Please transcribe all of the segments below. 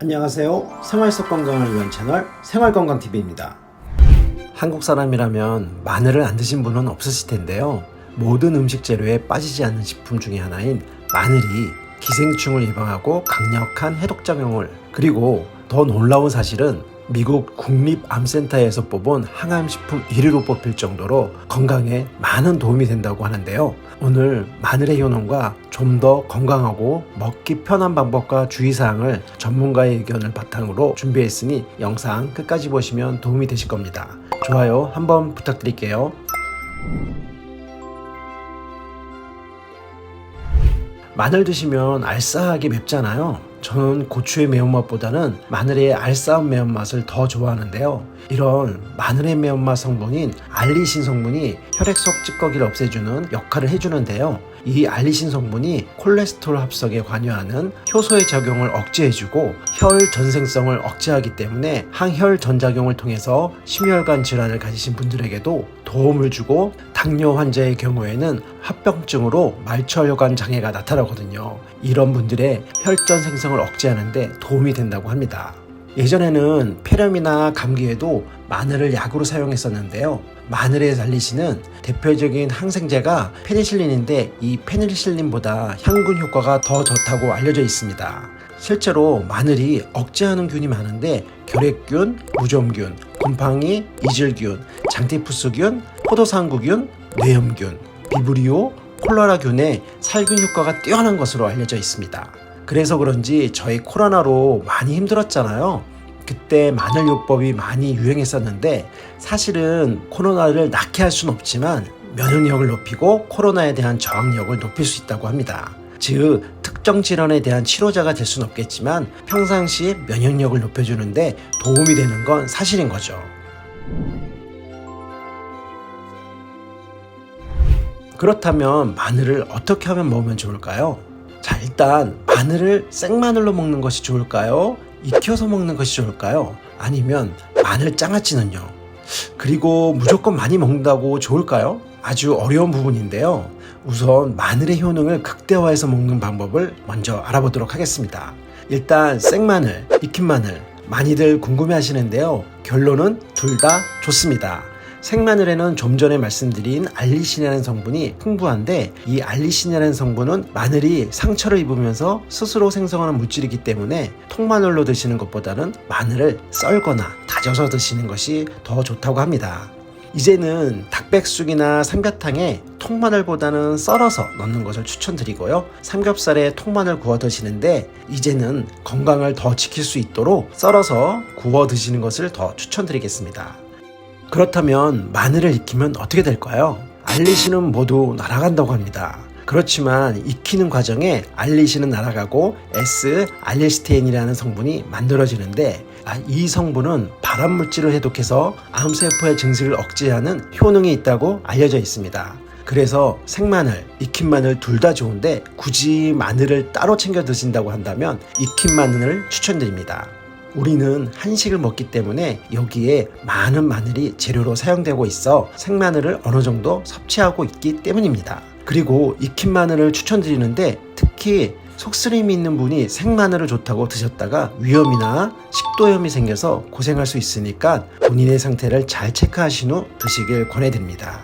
안녕하세요. 생활 속 건강을 위한 채널 생활건강TV입니다. 한국 사람이라면 마늘을 안 드신 분은 없으실 텐데요. 모든 음식 재료에 빠지지 않는 식품 중에 하나인 마늘이 기생충을 예방하고 강력한 해독작용을, 그리고 더 놀라운 사실은 미국 국립암센터에서 뽑은 항암식품 1위로 뽑힐 정도로 건강에 많은 도움이 된다고 하는데요. 오늘 마늘의 효능과 좀 더 건강하고 먹기 편한 방법과 주의사항을 전문가의 의견을 바탕으로 준비했으니 영상 끝까지 보시면 도움이 되실 겁니다. 좋아요 한번 부탁드릴게요. 마늘 드시면 알싸하게 맵잖아요. 저는 고추의 매운맛보다는 마늘의 알싸한 매운맛을 더 좋아하는데요. 이런 마늘의 매운맛 성분인 알리신 성분이 혈액 속 찌꺼기를 없애주는 역할을 해주는데요. 이 알리신 성분이 콜레스테롤 합성에 관여하는 효소의 작용을 억제해주고 혈 전생성을 억제하기 때문에 항혈 전작용을 통해서 심혈관 질환을 가지신 분들에게도 도움을 주고, 당뇨 환자의 경우에는 합병증으로 말초혈관 장애가 나타나거든요. 이런 분들의 혈전 생성을 억제하는데 도움이 된다고 합니다. 예전에는 폐렴이나 감기에도 마늘을 약으로 사용했었는데요. 마늘의 알리신은 대표적인 항생제가 페니실린인데 이 페니실린보다 향균 효과가 더 좋다고 알려져 있습니다. 실제로 마늘이 억제하는 균이 많은데 결핵균, 무좀균, 곰팡이, 이질균, 장티푸스균, 포도상구균, 뇌염균, 비브리오, 콜레라균의 살균 효과가 뛰어난 것으로 알려져 있습니다. 그래서 그런지 저희 코로나로 많이 힘들었잖아요. 그때 마늘요법이 많이 유행했었는데, 사실은 코로나를 낫게 할 수는 없지만 면역력을 높이고 코로나에 대한 저항력을 높일 수 있다고 합니다. 즉 특정 질환에 대한 치료자가 될 수는 없겠지만 평상시 면역력을 높여주는데 도움이 되는 건 사실인 거죠. 그렇다면 마늘을 어떻게 하면 먹으면 좋을까요? 자, 일단 마늘을 생마늘로 먹는 것이 좋을까요? 익혀서 먹는 것이 좋을까요? 아니면 마늘 장아찌는요? 그리고 무조건 많이 먹는다고 좋을까요? 아주 어려운 부분인데요. 우선 마늘의 효능을 극대화해서 먹는 방법을 먼저 알아보도록 하겠습니다. 일단 생마늘, 익힌 마늘 많이들 궁금해 하시는데요. 결론은 둘 다 좋습니다. 생마늘에는 좀 전에 말씀드린 알리신이라는 성분이 풍부한데, 이 알리신이라는 성분은 마늘이 상처를 입으면서 스스로 생성하는 물질이기 때문에 통마늘로 드시는 것보다는 마늘을 썰거나 다져서 드시는 것이 더 좋다고 합니다. 이제는 닭백숙이나 삼계탕에 통마늘보다는 썰어서 넣는 것을 추천드리고요. 삼겹살에 통마늘 구워 드시는데 이제는 건강을 더 지킬 수 있도록 썰어서 구워 드시는 것을 더 추천드리겠습니다. 그렇다면 마늘을 익히면 어떻게 될까요? 알리신은 모두 날아간다고 합니다. 그렇지만 익히는 과정에 알리신은 날아가고 S알리스테인이라는 성분이 만들어지는데, 이 성분은 발암물질을 해독해서 암세포의 증식을 억제하는 효능이 있다고 알려져 있습니다. 그래서 생마늘, 익힌 마늘 둘 다 좋은데 굳이 마늘을 따로 챙겨 드신다고 한다면 익힌 마늘을 추천드립니다. 우리는 한식을 먹기 때문에 여기에 많은 마늘이 재료로 사용되고 있어 생마늘을 어느 정도 섭취하고 있기 때문입니다. 그리고 익힌 마늘을 추천드리는데, 특히 속쓰림이 있는 분이 생마늘을 좋다고 드셨다가 위염이나 식도염이 생겨서 고생할 수 있으니까 본인의 상태를 잘 체크하신 후 드시길 권해드립니다.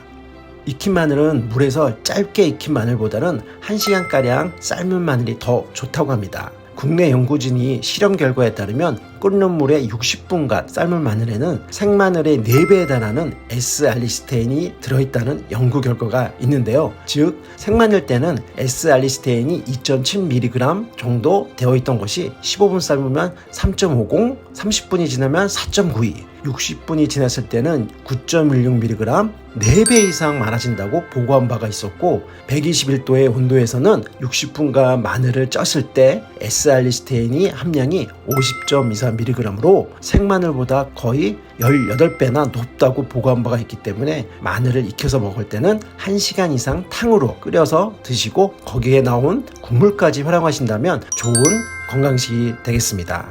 익힌 마늘은 물에서 짧게 익힌 마늘보다는 1시간가량 삶은 마늘이 더 좋다고 합니다. 국내 연구진이 실험 결과에 따르면 끓는 물에 60분간 삶은 마늘에는 생마늘의 4배에 달하는 S알리스테인이 들어있다는 연구 결과가 있는데요. 즉 생마늘 때는 S알리스테인이 2.7mg 정도 되어 있던 것이 15분 삶으면 3.50, 30분이 지나면 4.92, 60분이 지났을 때는 9.16mg, 4배 이상 많아진다고 보고한 바가 있었고, 121도의 온도에서는 60분간 마늘을 쪘을 때 S알리스테인이 함량이 50.24mg로 생마늘보다 거의 18배나 높다고 보고한 바가 있기 때문에 마늘을 익혀서 먹을 때는 1시간 이상 탕으로 끓여서 드시고 거기에 나온 국물까지 활용하신다면 좋은 건강식이 되겠습니다.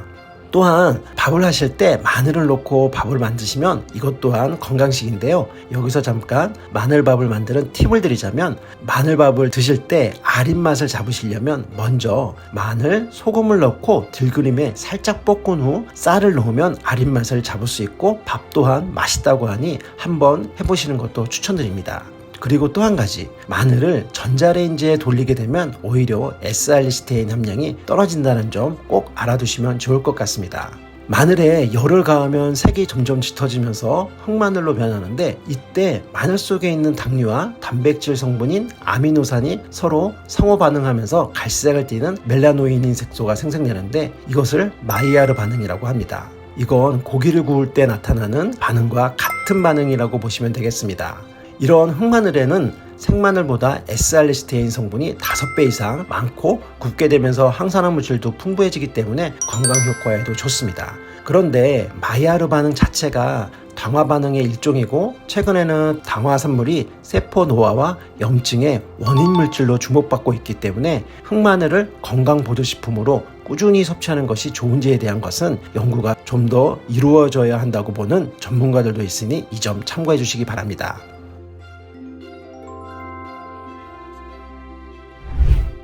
또한 밥을 하실 때 마늘을 넣고 밥을 만드시면 이것 또한 건강식인데요. 여기서 잠깐 마늘밥을 만드는 팁을 드리자면, 마늘밥을 드실 때 아린 맛을 잡으시려면 먼저 마늘, 소금을 넣고 들기름에 살짝 볶은 후 쌀을 넣으면 아린 맛을 잡을 수 있고 밥 또한 맛있다고 하니 한번 해보시는 것도 추천드립니다. 그리고 또 한 가지, 마늘을 전자레인지에 돌리게 되면 오히려 S알리시테인 함량이 떨어진다는 점 꼭 알아두시면 좋을 것 같습니다. 마늘에 열을 가하면 색이 점점 짙어지면서 흑마늘로 변하는데, 이때 마늘 속에 있는 당류와 단백질 성분인 아미노산이 서로 상호 반응하면서 갈색을 띠는 멜라노이닌 색소가 생성되는데, 이것을 마이야르 반응이라고 합니다. 이건 고기를 구울 때 나타나는 반응과 같은 반응이라고 보시면 되겠습니다. 이런 흑마늘에는 생마늘보다 S알리시테인 성분이 5배 이상 많고 굽게 되면서 항산화 물질도 풍부해지기 때문에 건강 효과에도 좋습니다. 그런데 마이야르 반응 자체가 당화 반응의 일종이고, 최근에는 당화 산물이 세포 노화와 염증의 원인 물질로 주목받고 있기 때문에 흑마늘을 건강보조식품으로 꾸준히 섭취하는 것이 좋은지에 대한 것은 연구가 좀 더 이루어져야 한다고 보는 전문가들도 있으니 이 점 참고해 주시기 바랍니다.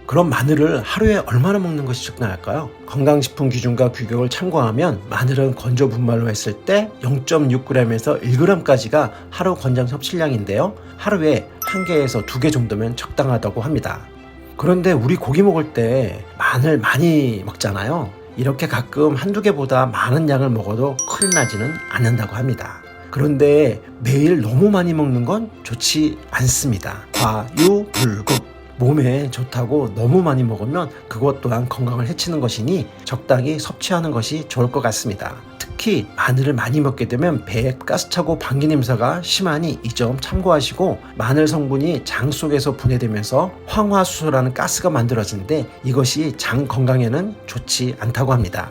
그럼 마늘을 하루에 얼마나 먹는 것이 적당할까요? 건강식품 기준과 규격을 참고하면 마늘은 건조 분말로 했을 때 0.6g에서 1g까지가 하루 권장 섭취량인데요. 하루에 1개에서 2개 정도면 적당하다고 합니다. 그런데 우리 고기 먹을 때 마늘 많이 먹잖아요. 이렇게 가끔 한두 개보다 많은 양을 먹어도 큰일 나지는 않는다고 합니다. 그런데 매일 너무 많이 먹는 건 좋지 않습니다. 과유불급. 몸에 좋다고 너무 많이 먹으면 그것 또한 건강을 해치는 것이니 적당히 섭취하는 것이 좋을 것 같습니다. 특히 마늘을 많이 먹게 되면 배에 가스차고 방귀 냄새가 심하니 이 점 참고하시고, 마늘 성분이 장 속에서 분해되면서 황화수소라는 가스가 만들어지는데 이것이 장 건강에는 좋지 않다고 합니다.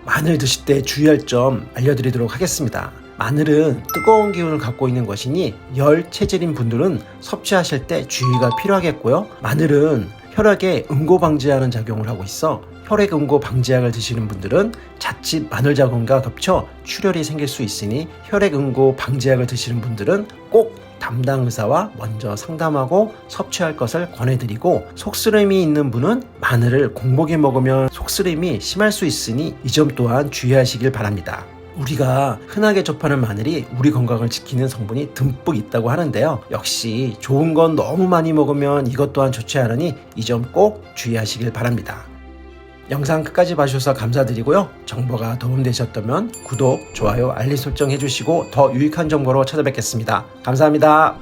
마늘 드실 때 주의할 점 알려드리도록 하겠습니다. 마늘은 뜨거운 기운을 갖고 있는 것이니 열 체질인 분들은 섭취하실 때 주의가 필요하겠고요. 마늘은 혈액에 응고 방지하는 작용을 하고 있어 혈액 응고 방지약을 드시는 분들은 자칫 마늘 자궁과 겹쳐 출혈이 생길 수 있으니, 혈액 응고 방지약을 드시는 분들은 꼭 담당 의사와 먼저 상담하고 섭취할 것을 권해드리고, 속쓰림이 있는 분은 마늘을 공복에 먹으면 속쓰림이 심할 수 있으니 이 점 또한 주의하시길 바랍니다. 우리가 흔하게 접하는 마늘이 우리 건강을 지키는 성분이 듬뿍 있다고 하는데요. 역시 좋은 건 너무 많이 먹으면 이것 또한 좋지 않으니 이 점 꼭 주의하시길 바랍니다. 영상 끝까지 봐주셔서 감사드리고요. 정보가 도움되셨다면 구독, 좋아요, 알림 설정 해주시고 더 유익한 정보로 찾아뵙겠습니다. 감사합니다.